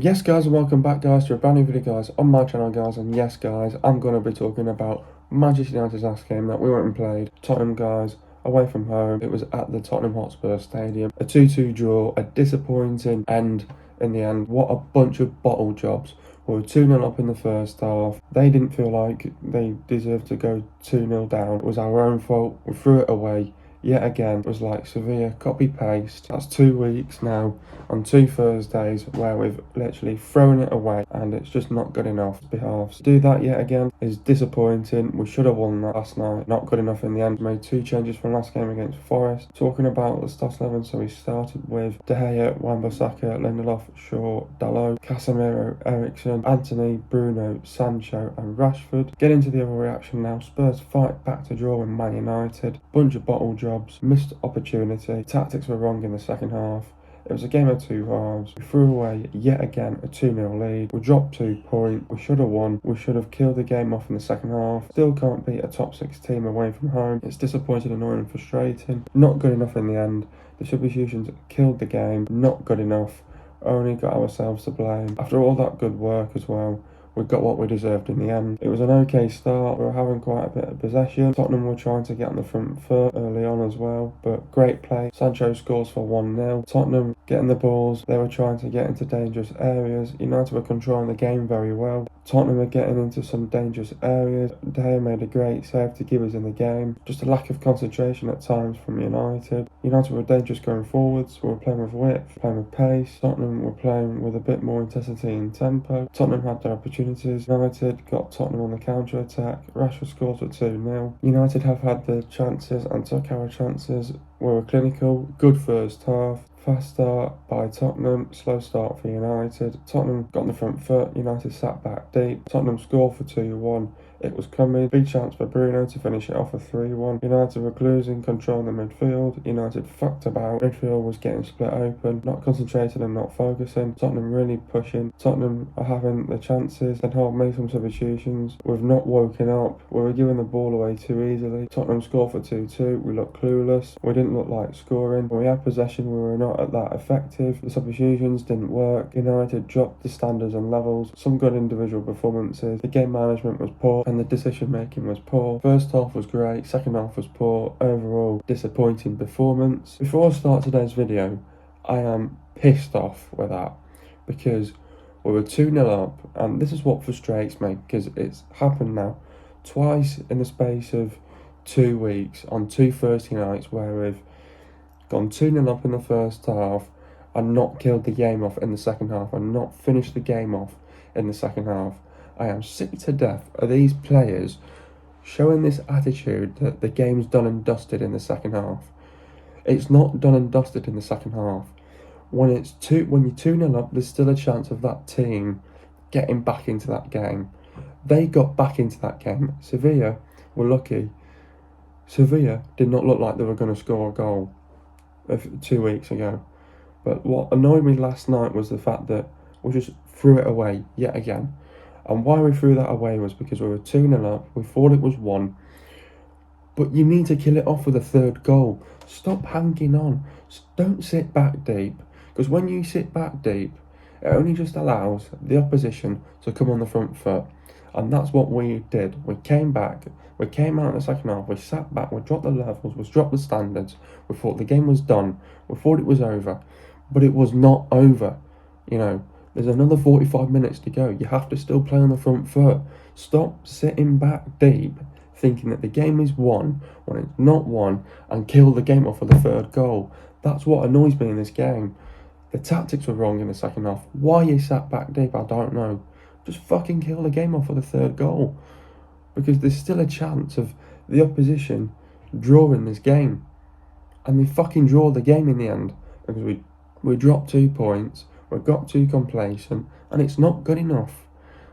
Yes guys, and welcome back guys to a brand new video guys on my channel guys. And yes guys, I'm going to be talking about Manchester United's last game that we went and played. Tottenham guys, away from home. It was at the Tottenham Hotspur Stadium. A 2-2 draw, a disappointing end in the end. What a bunch of bottle jobs. We were 2-0 up in the first half. They didn't feel like they deserved to go 2-0 down. It was our own fault. We threw it away. Yet again, it was like Sevilla copy-paste. That's 2 weeks now on 2 Thursdays where we've literally thrown it away and it's just not good enough to be halves. To do that yet again is disappointing. We should have won that last night. Not good enough in the end. Made 2 changes from last game against Forest. Talking about the start 11, so we started with De Gea, Wan-Bissaka, Lindelof, Shaw, Dalot, Casemiro, Eriksen, Anthony, Bruno, Sancho and Rashford. Get into the other reaction now. Spurs fight back to draw with Man United. Bunch of bottle jobs. Missed opportunity. Tactics were wrong in the second half. It was a game of 2 halves. We threw away yet again a 2-0 lead. We dropped 2 points. We should have won. We should have killed the game off in the second half. Still can't beat a top 6 team away from home. It's disappointing, annoying and frustrating. Not good enough in the end. The substitutions killed the game. Not good enough. Only got ourselves to blame. After all that good work as well, we got what we deserved in the end. It was an okay start. We were having quite a bit of possession. Tottenham were trying to get on the front foot early on as well, but great play. Sancho scores for 1-0. Tottenham getting the balls. They were trying to get into dangerous areas. United were controlling the game very well. Tottenham were getting into some dangerous areas. De Gea made a great save to keep us in the game. Just a lack of concentration at times from United. United were dangerous going forwards. We were playing with width, playing with pace. Tottenham were playing with a bit more intensity and tempo. Tottenham had their opportunities. United got Tottenham on the counter-attack. Rashford scored for 2-0. United have had the chances and took our chances. We were clinical. Good first half. Fast start by Tottenham, slow start for United. Tottenham got on the front foot, United sat back deep. Tottenham scored for 2-1. It was coming. Big chance for Bruno to finish it off for 3-1. United were losing control in the midfield. United fucked about. Midfield was getting split open, not concentrated and not focusing. Tottenham really pushing. Tottenham are having the chances. Ten Hag made some substitutions. We've not woken up. We were giving the ball away too easily. Tottenham scored for 2-2. We looked clueless. We didn't look like scoring. When we had possession, we were not at that effective. The substitutions didn't work. United dropped the standards and levels. Some good individual performances. The game management was poor and the decision making was poor. First half was great, second half was poor. Overall, disappointing performance. Before I start today's video, I am pissed off with that because we were 2-0 up, and this is what frustrates me because it's happened now twice in the space of 2 weeks on 2 Thursday nights where we've gone 2-0 up in the first half and not killed the game off in the second half and not finished the game off in the second half. I am sick to death of these players showing this attitude that the game's done and dusted in the second half. It's not done and dusted in the second half. When you're 2-0 up, there's still a chance of that team getting back into that game. They got back into that game. Sevilla were lucky. Sevilla did not look like they were going to score a goal 2 weeks ago. But what annoyed me last night was the fact that we just threw it away yet again. And why we threw that away was because we were 2-0 up. We thought it was 1. But you need to kill it off with a 3rd goal. Stop hanging on. Don't sit back deep. Because when you sit back deep, it only just allows the opposition to come on the front foot. And that's what we did. We came back. We came out in the second half. We sat back. We dropped the levels. We dropped the standards. We thought the game was done. We thought it was over. But it was not over. You know, there's another 45 minutes to go. You have to still play on the front foot. Stop sitting back deep thinking that the game is won when it's not won and kill the game off with the 3rd goal. That's what annoys me in this game. The tactics were wrong in the second half. Why you sat back deep, I don't know. Just fucking kill the game off with the 3rd goal. Because there's still a chance of the opposition drawing this game. And they fucking draw the game in the end. Because we dropped 2 points. We got too complacent, and it's not good enough.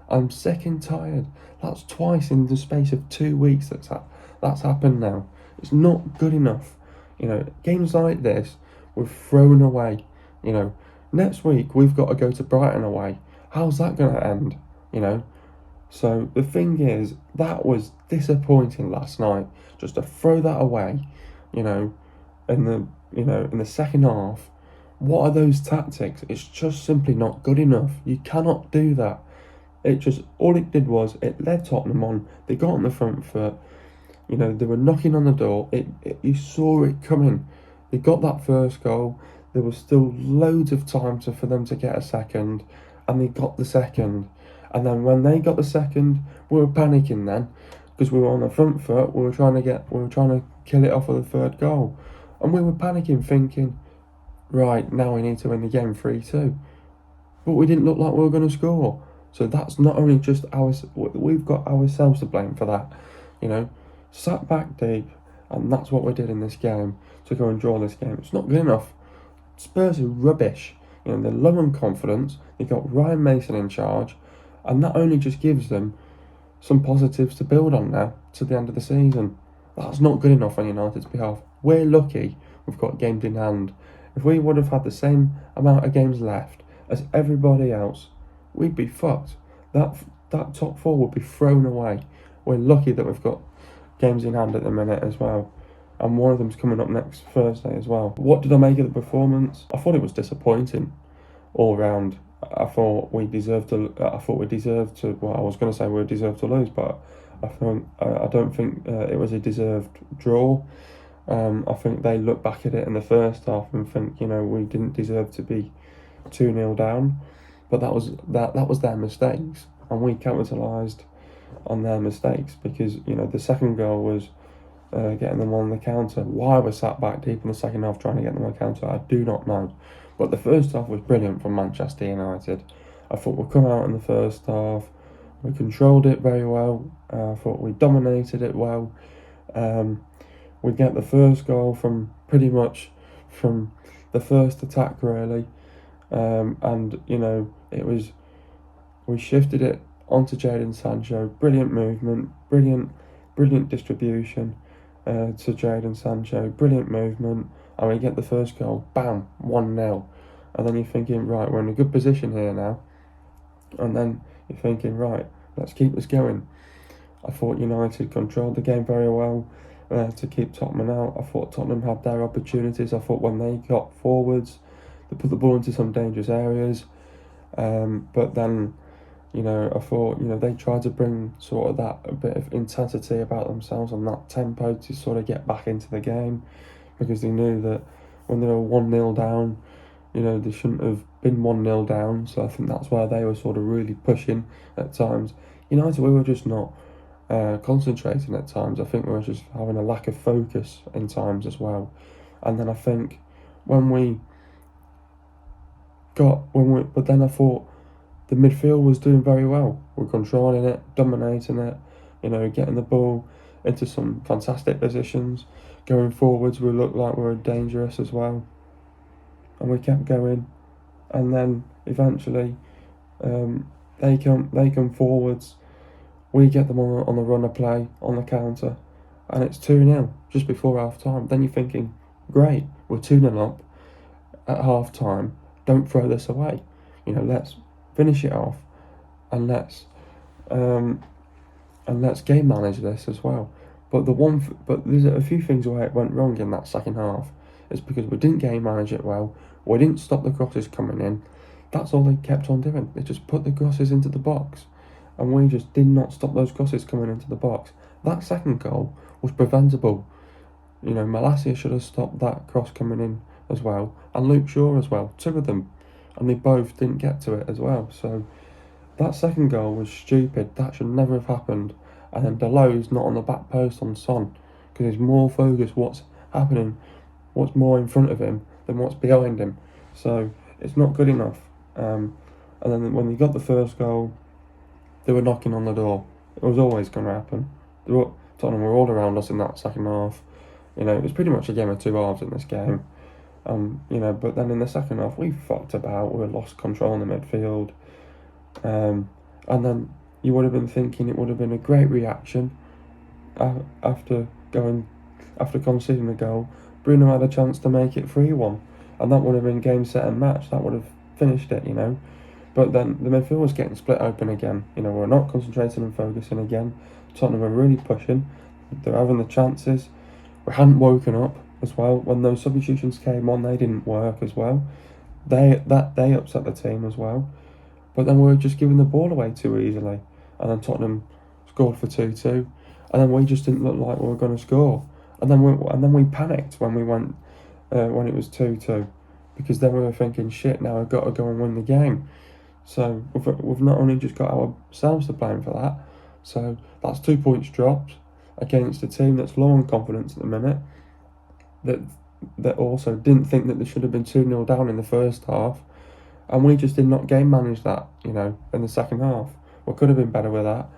I'm sick and tired. That's twice in the space of 2 weeks that's happened now. It's not good enough. You know, games like this, we've thrown away. You know, next week we've got to go to Brighton away. How's that going to end? You know, so the thing is, that was disappointing last night. Just to throw that away, you know, in the second half. What are those tactics? It's just simply not good enough. You cannot do that. All it did was, it led Tottenham on. They got on the front foot. You know, they were knocking on the door. You saw it coming. They got that first goal. There was still loads of time for them to get a second, and they got the second. And then when they got the second, we were panicking then, because we were on the front foot. We were trying to kill it off with the third goal, and we were panicking, thinking, right, now we need to win the game 3-2. But we didn't look like we were going to score. So that's not only just we've got ourselves to blame for that, you know. Sat back deep, and that's what we did in this game, to go and draw this game. It's not good enough. Spurs are rubbish. You know, they're low on confidence. They got Ryan Mason in charge, and that only just gives them some positives to build on now to the end of the season. That's not good enough on United's behalf. We're lucky we've got games in hand. If we would have had the same amount of games left as everybody else, we'd be fucked. That top four would be thrown away. We're lucky that we've got games in hand at the minute as well, and one of them's coming up next Thursday as well. What did I make of the performance? I thought it was disappointing all round. I thought we deserved to. Well, I was going to say we deserved to lose, but I don't think it was a deserved draw. I think they look back at it in the first half and think, you know, we didn't deserve to be 2-0 down, but that was their mistakes, and we capitalised on their mistakes, because, you know, the second goal was getting them on the counter. Why we sat back deep in the second half trying to get them on the counter, I do not know. But the first half was brilliant from Manchester United. I thought we'd come out in the first half, we controlled it very well. I thought we dominated it well. We get the first goal from pretty much from the first attack, really. And, you know, we shifted it onto Jadon Sancho. Brilliant movement, brilliant distribution to Jadon Sancho. Brilliant movement, and we get the first goal. Bam, 1-0. And then you're thinking, right, we're in a good position here now. And then you're thinking, right, let's keep this going. I thought United controlled the game very well to keep Tottenham out. I thought Tottenham had their opportunities. I thought when they got forwards, they put the ball into some dangerous areas. But then, you know, I thought, you know, they tried to bring sort of that a bit of intensity about themselves and that tempo to sort of get back into the game, because they knew that when they were 1-0 down, you know, they shouldn't have been 1-0 down. So I think that's where they were sort of really pushing at times. United, we were just not concentrating at times. I think we were just having a lack of focus in times as well. And then I think but then I thought the midfield was doing very well. We're controlling it, dominating it, you know, getting the ball into some fantastic positions. Going forwards, we looked like we were dangerous as well. And we kept going. And then eventually they come forwards. We get them on the run of play, on the counter, and it's 2-0 just before half time. Then you're thinking, great, we're 2-0 up at half time. Don't throw this away. You know, let's finish it off, and let's game manage this as well. But there's a few things where it went wrong in that second half. It's because we didn't game manage it well. We didn't stop the crosses coming in. That's all they kept on doing. They just put the crosses into the box, and we just did not stop those crosses coming into the box. That second goal was preventable. You know, Malacia should have stopped that cross coming in as well, and Luke Shaw as well, 2 of them, and they both didn't get to it as well. So that second goal was stupid. That should never have happened. And then Deleu's not on the back post on Son, because he's more focused what's happening, what's more in front of him than what's behind him. So it's not good enough. And then when they got the first goal, they were knocking on the door. It was always going to happen. Tottenham were all around us in that second half. You know, it was pretty much a game of two halves in this game. You know, but then in the second half, we fucked about. We lost control in the midfield. And then you would have been thinking it would have been a great reaction after conceding a goal. Bruno had a chance to make it 3-1, and that would have been game, set and match. That would have finished it, you know. But then the midfield was getting split open again. You know, we're not concentrating and focusing again. Tottenham were really pushing. They're having the chances. We hadn't woken up. as well. When those substitutions came on, they didn't work as well. They upset the team as well. But then we were just giving the ball away too easily, and then Tottenham scored for 2-2, and then we just didn't look like we were going to score, and then we panicked when we went when it was 2-2, because then we were thinking, shit, now I've got to go and win the game. So we've not only just got ourselves to blame for that, so that's 2 points dropped against a team that's low on confidence at the minute, that also didn't think that they should have been 2-0 down in the first half, and we just did not game manage that, in the second half. We could have been better with that,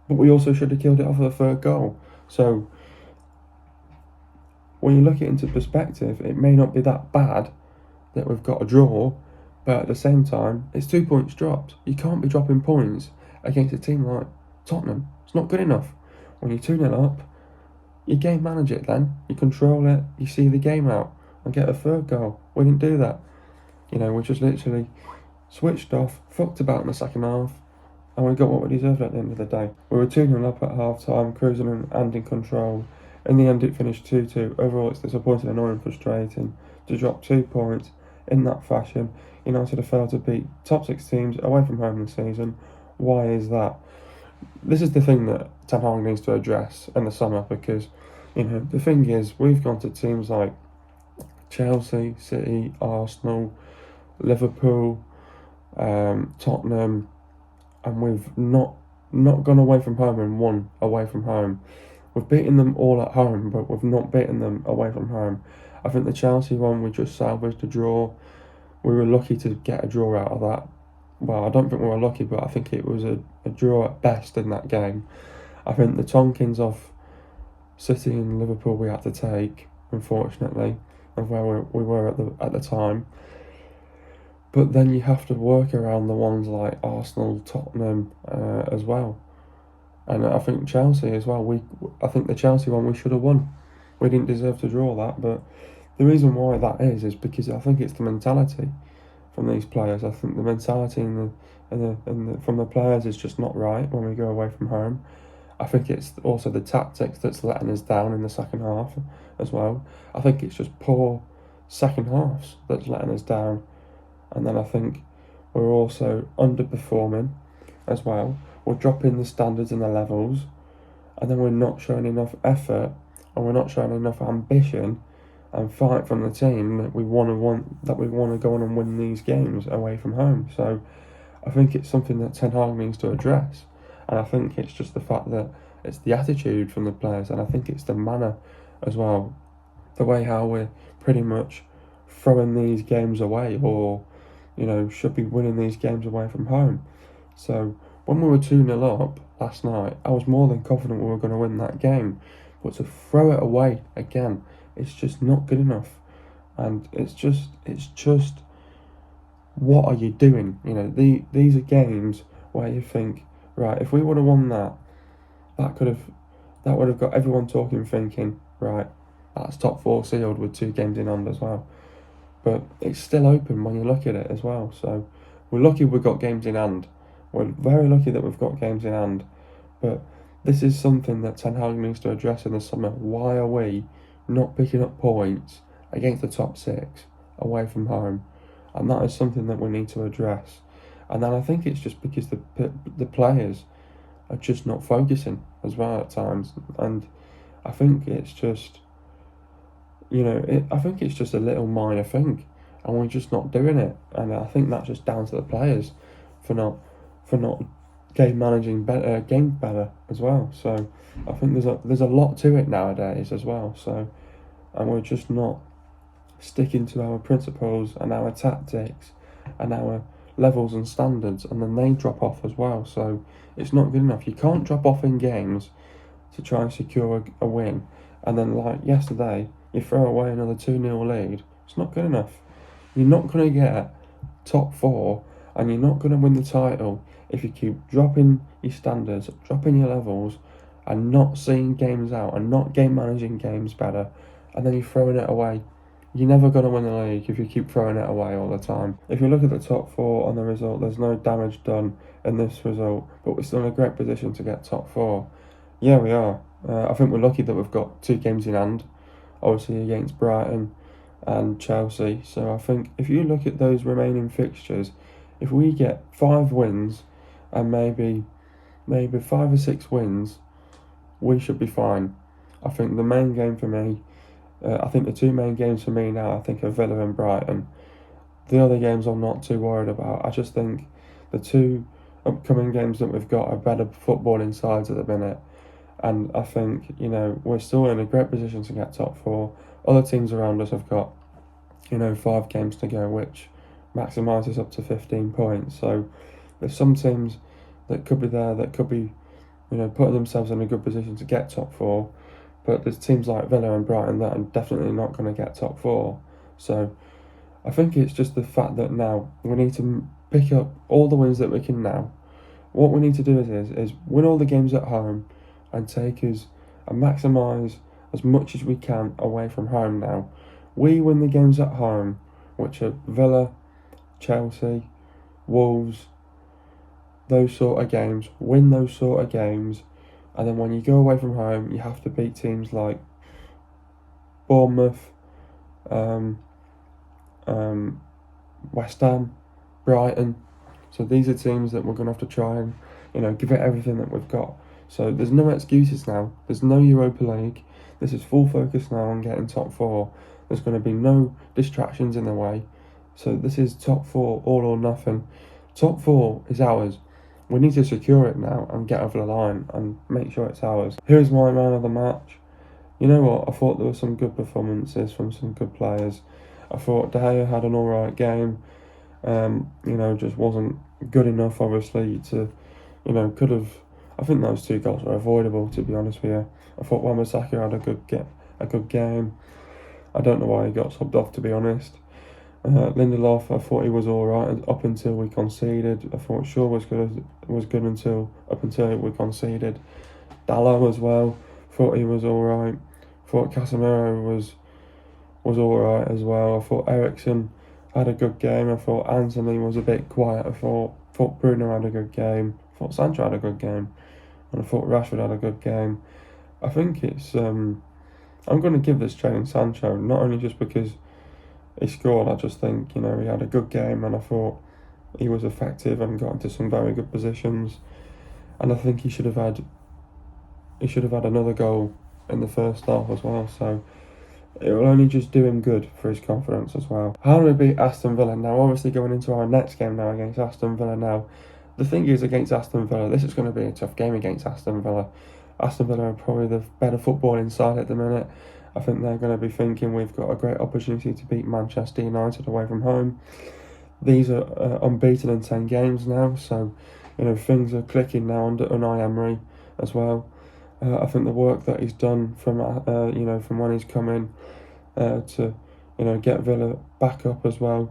but we also should have killed it off with the third goal. So when you look at it into perspective, it may not be that bad that we've got a draw, but at the same time, it's 2 points dropped. You can't be dropping points against a team like Tottenham. It's not good enough. When you're 2-0 up, you game manage it then. You control it, you see the game out, and get a third goal. We didn't do that. We just literally switched off, fucked about in the second half, and we got what we deserved at the end of the day. We were 2-0 up at half time, cruising and in control. In the end, it finished 2-2. Overall, it's disappointing, annoying, frustrating to drop 2 points in that fashion. United have failed to beat top 6 teams away from home this season. Why is that? This is the thing that Ten Hag needs to address in the summer, because the thing is, we've gone to teams like Chelsea, City, Arsenal, Liverpool, Tottenham, and we've not gone away from home and won away from home. We've beaten them all at home, but we've not beaten them away from home. I think the Chelsea one, we just salvaged a draw. We were lucky to get a draw out of that. Well, I don't think we were lucky, but I think it was a draw at best in that game. I think the Tonkins off City and Liverpool we had to take, unfortunately, of where we were at the time. But then you have to work around the ones like Arsenal, Tottenham as well. And I think Chelsea as well. I think the Chelsea one we should have won. We didn't deserve to draw that, but the reason why that is because I think it's the mentality from these players. I think the mentality from the players is just not right when we go away from home. I think it's also the tactics that's letting us down in the second half as well. I think it's just poor second halves that's letting us down. And then I think we're also underperforming as well. We're dropping the standards and the levels, and then we're not showing enough effort, and we're not showing enough ambition and fight from the team that we want to go on and win these games away from home. So I think it's something that Ten Hag needs to address, and I think it's just the fact that it's the attitude from the players, and I think it's the manner as well, the way how we're pretty much throwing these games away, or should be winning these games away from home. So when we were 2-0 up last night, I was more than confident we were going to win that game. But to throw it away again, it's just not good enough. And it's just what are you doing? These are games where you think, right, if we would have won that would have got everyone talking, thinking, right, that's top 4 sealed with 2 games in hand as well. But it's still open when you look at it as well. So we're lucky we've got games in hand. We're very lucky that we've got games in hand. But this is something that Ten Hag needs to address in the summer. Why are we not picking up points against the top 6 away from home? And that is something that we need to address. And then I think it's just because the players are just not focusing as well at times. And I think it's just... I think it's just a little minor thing, and we're just not doing it. And I think that's just down to the players for not game managing games better as well. So I think there's a lot to it nowadays as well. So, and we're just not sticking to our principles and our tactics and our levels and standards, and then they drop off as well. So it's not good enough. You can't drop off in games to try and secure a win, and then like yesterday, you throw away another 2-0 lead. It's not good enough. You're not going to get top 4, and you're not going to win the title if you keep dropping your standards, dropping your levels, and not seeing games out, and not game managing games better, and then you're throwing it away. You're never going to win the league if you keep throwing it away all the time. If you look at the top 4 on the result, there's no damage done in this result, but we're still in a great position to get top 4. Yeah, we are. I think we're lucky that we've got 2 games in hand. obviously against Brighton and Chelsea. So I think if you look at those remaining fixtures, if we get 5 wins and maybe 5 or 6 wins, we should be fine. I think the main game for me, I think the 2 main games for me now, I think are Villa and Brighton. The other games I'm not too worried about. I just think the 2 upcoming games that we've got are better footballing sides at the minute. And I think, we're still in a great position to get top 4. Other teams around us have got, 5 games to go, which maximises up to 15 points. So there's some teams that could be there, that could be, putting themselves in a good position to get top 4. But there's teams like Villa and Brighton that are definitely not going to get top 4. So I think it's just the fact that now we need to pick up all the wins that we can now. What we need to do is win all the games at home and take us and maximise as much as we can away from home now. We win the games at home, which are Villa, Chelsea, Wolves, those sort of games. Win those sort of games, and then when you go away from home, you have to beat teams like Bournemouth, West Ham, Brighton. So these are teams that we're going to have to try and, give it everything that we've got. So there's no excuses now. There's no Europa League. This is full focus now on getting top 4. There's going to be no distractions in the way. So this is top 4, all or nothing. Top 4 is ours. We need to secure it now and get over the line and make sure it's ours. Here's my man of the match. You know what? I thought there were some good performances from some good players. I thought De Gea had an alright game. Just wasn't good enough, obviously, to, could have. I think those 2 goals were avoidable, to be honest with you. I thought Wan-Bissaka had a good game. I don't know why he got subbed off, to be honest. Lindelof, I thought he was alright up until we conceded. I thought Shaw was good up until we conceded. Dalot as well, thought he was alright. Thought Casemiro was alright as well. I thought Eriksen had a good game. I thought Anthony was a bit quiet. I thought Bruno had a good game. I thought Sancho had a good game. And I thought Rashford had a good game. I think it's... I'm going to give this training Sancho, not only just because he scored. I just think, he had a good game, and I thought he was effective and got into some very good positions. And I think he should have had another goal in the first half as well. So it will only just do him good for his confidence as well. How do we beat Aston Villa? Now, obviously going into our next game now against Aston Villa now. The thing is, against Aston Villa, this is going to be a tough game against Aston Villa. Aston Villa are probably the better footballing side at the minute. I think they're going to be thinking we've got a great opportunity to beat Manchester United away from home. These are unbeaten in 10 games now, so things are clicking now under Unai Emery as well. I think the work that he's done from when he's come in to get Villa back up as well,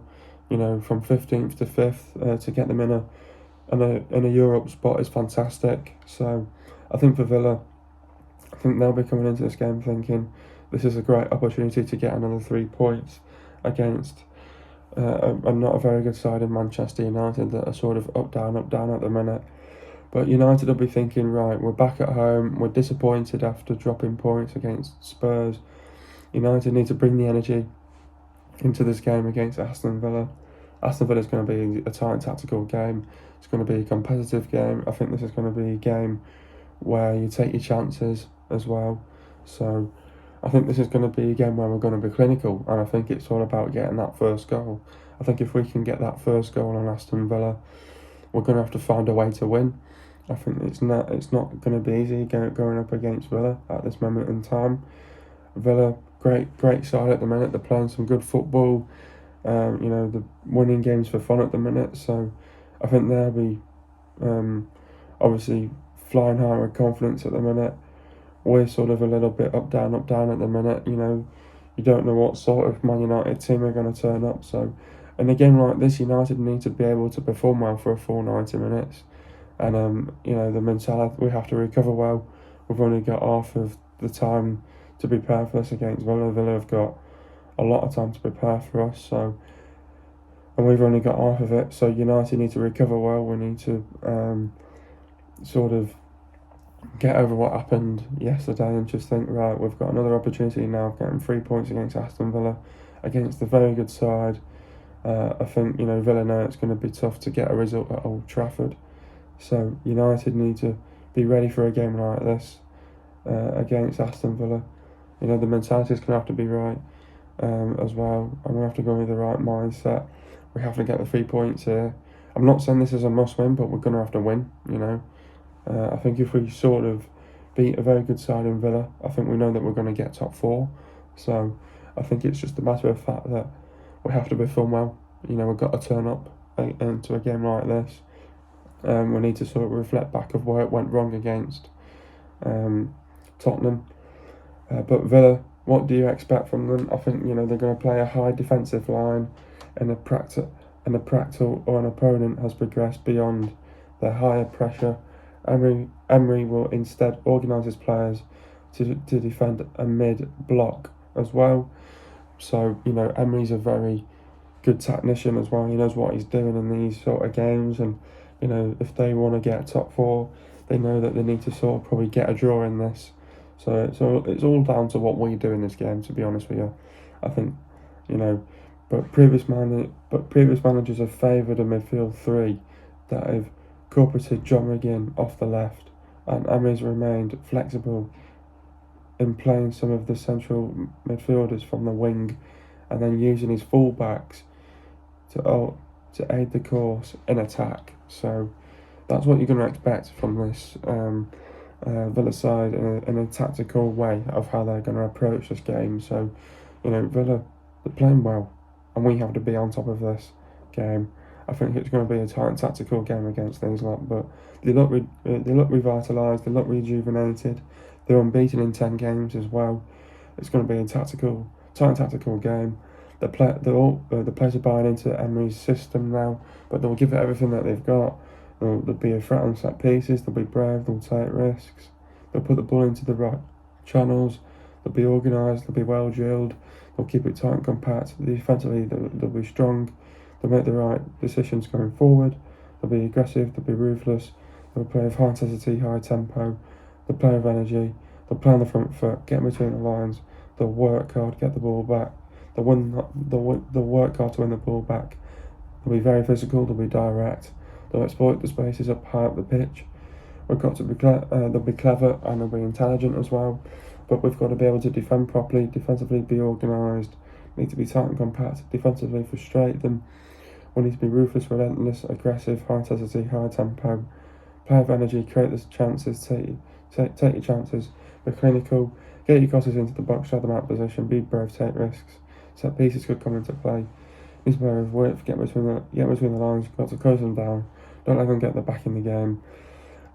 from 15th to 5th to get them in a Europe spot is fantastic. So I think for Villa, I think they'll be coming into this game thinking this is a great opportunity to get another 3 points against a not a very good side in Manchester United that are sort of up down at the minute. But United will be thinking, right, we're back at home, we're disappointed after dropping points against Spurs. United need to bring the energy into this game against Aston Villa. Aston Villa is going to be a tight tactical game. It's going to be a competitive game. I think this is going to be a game where you take your chances as well. So I think this is going to be a game where we're going to be clinical, and I think it's all about getting that first goal. I think if we can get that first goal on Aston Villa, we're going to have to find a way to win. I think it's not going to be easy going up against Villa at this moment in time. Villa, great side at the minute. They're playing some good football. They're winning games for fun at the minute. So I think they'll be obviously flying high with confidence at the minute. We're sort of a little bit up down at the minute. You don't know what sort of Man United team are going to turn up. So in a game like this, United need to be able to perform well for a full 90 minutes. And, the mentality, we have to recover well. We've only got half of the time to prepare for this against Villa. Villa have got a lot of time to prepare for us. So, and we've only got half of it. So United need to recover well. We need to sort of get over what happened yesterday and just think, right, we've got another opportunity now of getting 3 points against Aston Villa, against a very good side. I think, Villa know it's going to be tough to get a result at Old Trafford. So United need to be ready for a game like this against Aston Villa. The mentality is going to have to be right as well, and we have to go with the right mindset. We have to get the 3 points here. I'm not saying this is a must-win, but we're going to have to win. I think if we sort of beat a very good side in Villa, I think we know that we're going to get top four. So I think it's just a matter of fact that we have to perform well. We've got to turn up into a game like this. We need to sort of reflect back of where it went wrong against Tottenham. But Villa, what do you expect from them? I think they're going to play a high defensive line, and a practical or an opponent has progressed beyond their higher pressure. Emery will instead organise his players to defend a mid block as well. So Emery's a very good technician as well. He knows what he's doing in these sort of games, and if they want to get top four, they know that they need to sort of probably get a draw in this. So it's all down to what we do in this game, to be honest with you. I think, but previous managers have favoured a midfield three that have incorporated John McGinn off the left, and Emery's remained flexible in playing some of the central midfielders from the wing, and then using his fullbacks to aid the course in attack. So that's what you're going to expect from this Villa side in a tactical way of how they're going to approach this game. So, Villa, they're playing well, and we have to be on top of this game. I think it's going to be a tight tactical game against these lot, but they look revitalised, they look rejuvenated. They're unbeaten in 10 games as well. It's going to be a tight tactical game. The players are buying into Emery's system now, but they'll give it everything that they've got. There'll be a threat on set pieces, they'll be brave, they'll take risks, they'll put the ball into the right channels, they'll be organised, they'll be well drilled, they'll keep it tight and compact. Defensively, they'll be strong, they'll make the right decisions going forward, they'll be aggressive, they'll be ruthless, they'll play with high intensity, high tempo, they'll play with energy, they'll play on the front foot, get in between the lines, they'll work hard, get the ball back, they'll work hard to win the ball back, they'll be very physical, they'll be direct, they'll exploit the spaces up high up the pitch. We've got to be they'll be clever and they'll be intelligent as well, but we've got to be able to defend properly, defensively be organised, need to be tight and compact, defensively frustrate them. We need to be ruthless, relentless, aggressive, high intensity, high tempo, play with energy, create the chances, take your chances, be clinical, get your crosses into the box, show them out of position, be brave, take risks. Set pieces could come into play. Need to play with width, get between the lines, got to close them down. Don't let them get the back in the game.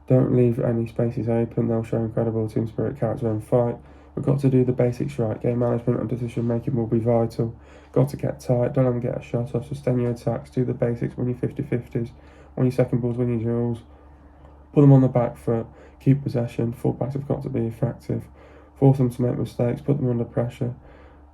Don't leave any spaces open. They'll show incredible team spirit, character and fight. We've got to do the basics right. Game management and decision making will be vital. Got to get tight. Don't let them get a shot off. Sustain your attacks. Do the basics. Win your 50-50s. Win your second balls. Win your duels. Put them on the back foot. Keep possession. Fullbacks have got to be effective. Force them to make mistakes. Put them under pressure.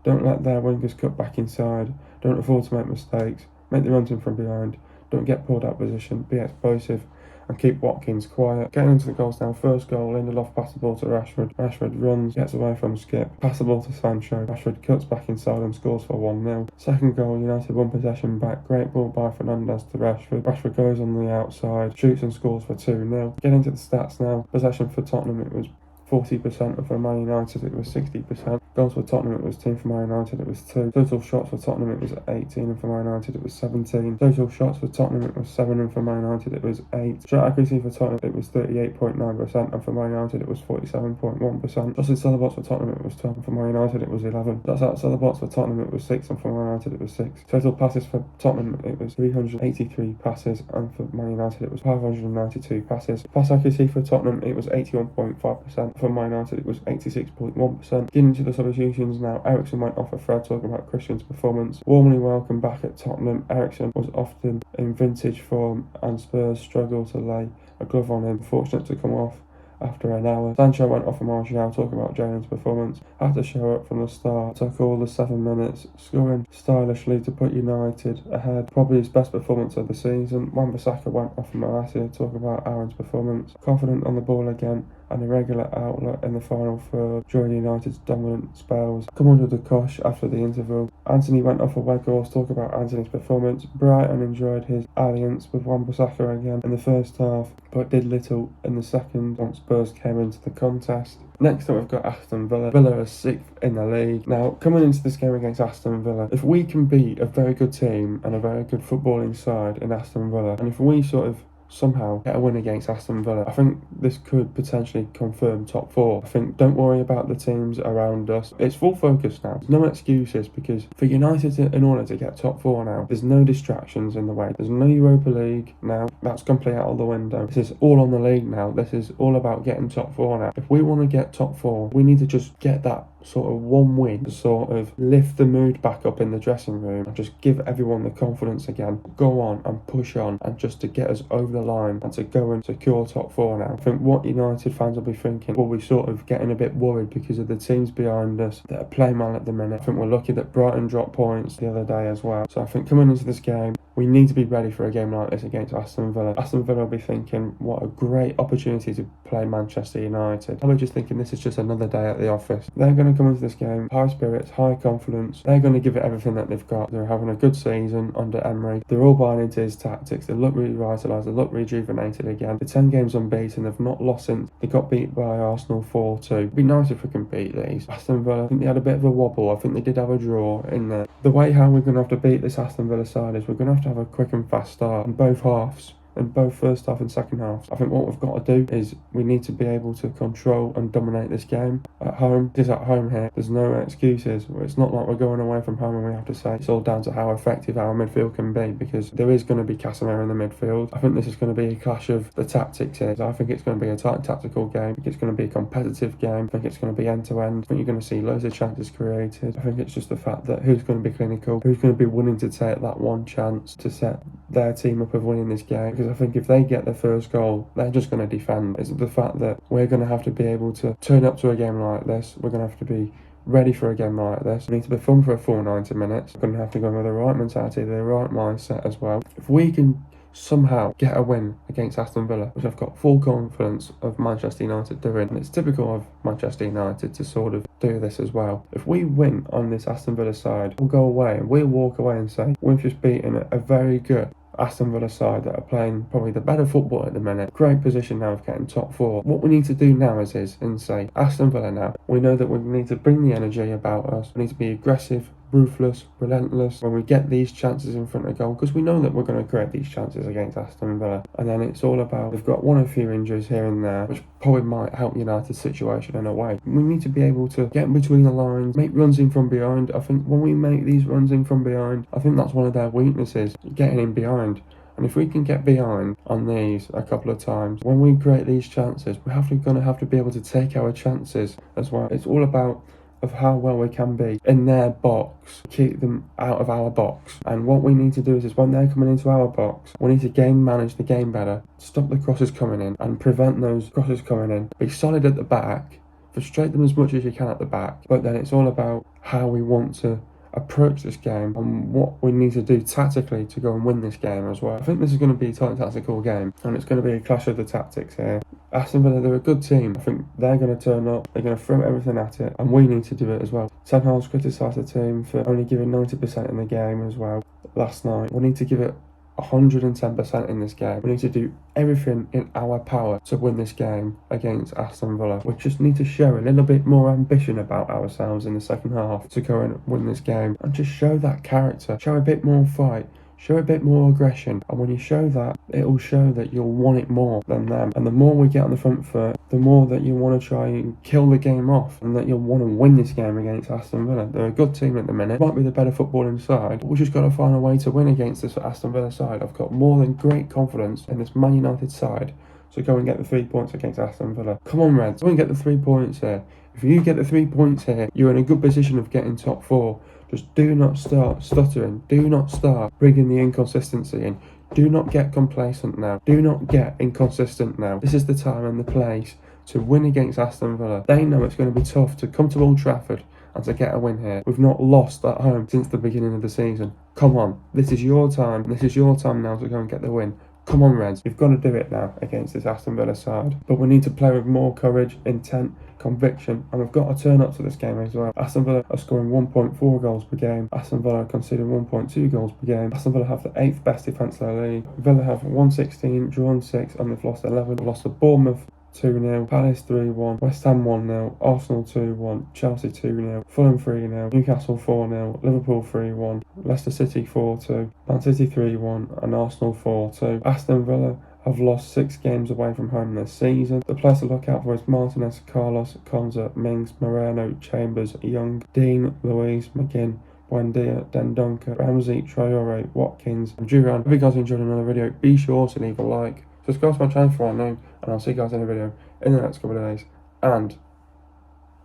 Don't let their wingers cut back inside. Don't afford to make mistakes. Make the runs in from behind. Don't get pulled out of position. Be explosive. And keep Watkins quiet. Getting into the goals now. First goal, Lindelof pass the ball to Rashford. Rashford runs, gets away from Skip. Pass the ball to Sancho. Rashford cuts back inside and scores for 1-0. Second goal, United won possession back. Great ball by Fernandes to Rashford. Rashford goes on the outside, shoots and scores for 2-0. Getting into the stats now. Possession for Tottenham, it was 40%, and for Man United it was 60%. Goals for Tottenham it was 10, for Man United it was 2. Total shots for Tottenham it was 18, and for Man United it was 17. Total shots for Tottenham it was 7, and for Man United it was 8. Shot accuracy for Tottenham it was 38.9%, and for Man United it was 47.1%. Shots inside the box for Tottenham it was 12, and for Man United it was 11. Shots outside the box for Tottenham it was 6, and for Man United it was 6. Total passes for Tottenham it was 383 passes, and for Man United it was 592 passes. Pass accuracy for Tottenham it was 81.5%. For Man United it was 86.1%. Getting into the substitutions now, Eriksen went off a thread talking about Christian's performance. Warmly welcome back at Tottenham. Eriksen was often in vintage form and Spurs struggled to lay a glove on him. Fortunate to come off after an hour. Sancho went off for Martial talking about Jaden's performance. Had to show up from the start. Took all the 7 minutes, scoring stylishly to put United ahead. Probably his best performance of the season. Wan-Bissaka went off for Malacia talking about Aaron's performance. Confident on the ball again. and a regular outlet in the final third during United's dominant spells. Come under the cosh after the interval. Anthony went off a Weghorst. Talk about Anthony's performance. Brighton enjoyed his alliance with Wan-Bissaka again in the first half, but did little in the second once Spurs came into the contest. Next up, we've got Aston Villa. Villa are 6th in the league. Now, coming into this game against Aston Villa, if we can beat a very good team and a very good footballing side in Aston Villa, and if we sort of somehow get a win against Aston Villa, I think this could potentially confirm top 4. I think don't worry about the teams around us. It's full focus now. There's no excuses, because for United in order to get top 4 now, there's no distractions in the way. There's no Europa League now. That's completely out of the window. This is all on the league now. This is all about getting top 4 now. If we want to get top 4, we need to just get that sort of one win to sort of lift the mood back up in the dressing room and just give everyone the confidence again. Go on and push on, and just to get us over the line and to go and secure top 4 now. I think what United fans will be thinking, well, we're sort of getting a bit worried because of the teams behind us that are playing well at the minute. I think we're lucky that Brighton dropped points the other day as well. So I think coming into this game, we need to be ready for a game like this against Aston Villa. Aston Villa will be thinking, what a great opportunity to play Manchester United. I'll be just thinking this is just another day at the office. They're going to come into this game high spirits, high confidence. They're going to give it everything that they've got. They're having a good season under Emery. They're all buying into his tactics. They look revitalised. They look rejuvenated again. The 10 games unbeaten. They've not lost since they got beat by Arsenal 4-2. It'd be nice if we can beat these. Aston Villa, I think they had a bit of a wobble. I think they did have a draw in there. The way how we're going to have to beat this Aston Villa side is we're going to have a quick and fast start in both halves. In both first half and second half. I think what we've got to do is we need to be able to control and dominate this game at home. It is at home here. There's no excuses. It's not like we're going away from home and we have to say it's all down to how effective our midfield can be, because there is going to be Casemiro in the midfield. I think this is going to be a clash of the tactics here. I think it's going to be a tight tactical game. I think it's going to be a competitive game. I think it's going to be end to end. I think you're going to see loads of chances created. I think it's just the fact that who's going to be clinical, who's going to be willing to take that one chance to set their team up of winning this game. Because I think if they get their first goal, they're just going to defend. It's the fact that we're going to have to be able to turn up to a game like this. We're going to have to be ready for a game like this. We need to perform for a full 90 minutes. We're going to have to go with the right mentality, the right mindset as well. If we can somehow get a win against Aston Villa, which I've got full confidence of Manchester United doing, and it's typical of Manchester United to sort of do this as well. If we win on this Aston Villa side, we'll go away and we'll walk away and say we've just beaten a very good Aston Villa side that are playing probably the better football at the minute. Great position now of getting top 4. What we need to do now is and say, Aston Villa now, we know that we need to bring the energy about us. We need to be aggressive, ruthless, relentless when we get these chances in front of goal, because we know that we're going to create these chances against Aston Villa. And then it's all about, we've got one or few injuries here and there, which probably might help United's situation in a way. We need to be able to get in between the lines, make runs in from behind. I think when we make these runs in from behind, I think that's one of their weaknesses, getting in behind. And if we can get behind on these a couple of times, when we create these chances, we're going to have to be able to take our chances as well. It's all about of how well we can be in their box, keep them out of our box. And what we need to do is when they're coming into our box, we need to manage the game better, stop the crosses coming in and prevent those crosses coming in. Be solid at the back, frustrate them as much as you can at the back, but then it's all about how we want to approach this game and what we need to do tactically to go and win this game as well. I think this is going to be a tight tactical game, and it's going to be a clash of the tactics here. Aston Villa, they're a good team. I think they're going to turn up, they're going to throw everything at it, and we need to do it as well. Ten Hag's criticised the team for only giving 90% in the game as well last night. We need to give it 110% in this game. We need to do everything in our power to win this game against Aston Villa. We just need to show a little bit more ambition about ourselves in the second half to go and win this game, and just show that character, show a bit more fight, show a bit more aggression. And when you show that, it'll show that you'll want it more than them. And the more we get on the front foot, the more that you want to try and kill the game off, and that you'll want to win this game against Aston Villa. They're a good team at the minute. Might be the better footballing side, but we've just got to find a way to win against this Aston Villa side. I've got more than great confidence in this Man United side. So go and get the 3 points against Aston Villa. Come on, Reds. Go and get the 3 points here. If you get the 3 points here, you're in a good position of getting top 4. Just do not start stuttering. Do not start bringing the inconsistency in. Do not get complacent now. Do not get inconsistent now. This is the time and the place to win against Aston Villa. They know it's going to be tough to come to Old Trafford and to get a win here. We've not lost at home since the beginning of the season. Come on. This is your time. This is your time now to go and get the win. Come on, Reds, you've got to do it now against this Aston Villa side. But we need to play with more courage, intent, conviction, and we've got to turn up to this game as well. Aston Villa are scoring 1.4 goals per game. Aston Villa are conceding 1.2 goals per game. Aston Villa have the 8th best defence in the league. Villa have won 16, drawn 6, and they've lost 11. They've lost to Bournemouth 2-0, Palace 3-1, West Ham 1-0, Arsenal 2-1, Chelsea 2-0, Fulham 3-0, Newcastle 4-0, Liverpool 3-1, Leicester City 4-2, Man City 3-1, and Arsenal 4-2. Aston Villa have lost 6 games away from home this season. The players to look out for is Martinez, Carlos, Konza, Mings, Moreno, Chambers, Young, Dean, Luiz, McGinn, Buendia, Dendonka, Ramsey, Traore, Watkins, and Duran. If you guys enjoyed another video, be sure to leave a like. Subscribe to my channel for right now, and I'll see you guys in a video in the next couple of days. And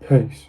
peace.